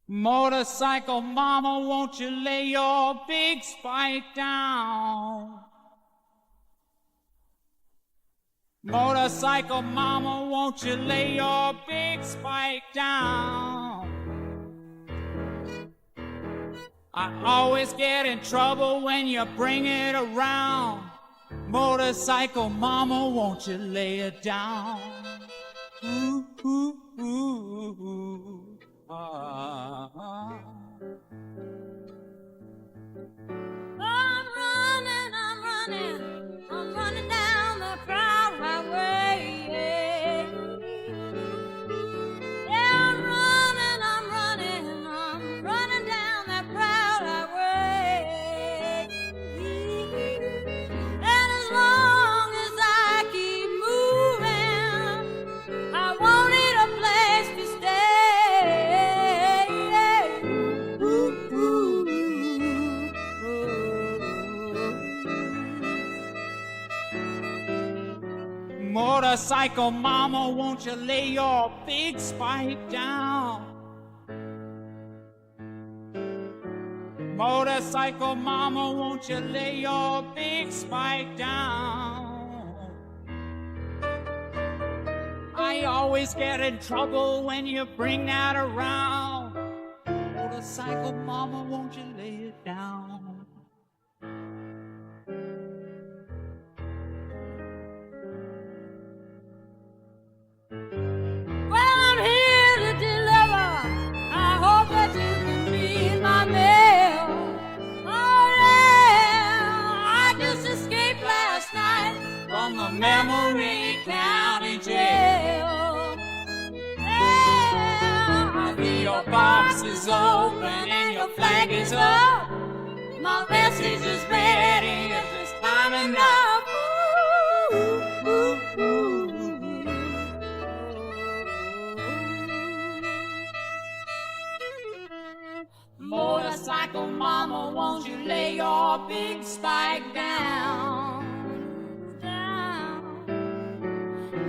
Motorcycle mama, won't you lay your big spike down? Motorcycle mama, won't you lay your big spike down? I always get in trouble when you bring it around. Motorcycle mama, won't you lay it down? Ooh, ooh, ooh, ooh, ah, ah. I'm running down the proud highway. Yeah, I'm running down that proud highway. And as long as I keep moving, I won't need a place to stay. Ooh, ooh, Motorcycle mama, won't you lay your big spike down? Motorcycle mama, won't you lay your big spike down? I always get in trouble when you bring that around. Motorcycle mama, won't you lay it down? well, I'm here to deliver. I hope that you can read my mail. Oh yeah, I just escaped last night From the Memory County Jail. Yeah, Your box is open and your flag is up. my message is ready if it's time enough. Ooh, ooh, ooh. Motorcycle mama, won't you lay your big spike down?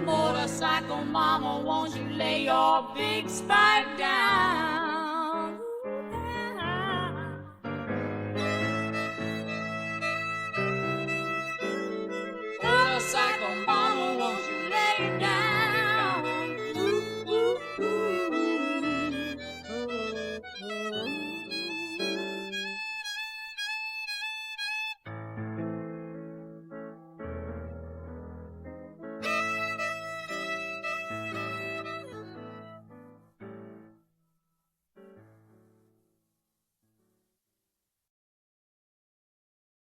Motorcycle mama, won't you lay your big spike down?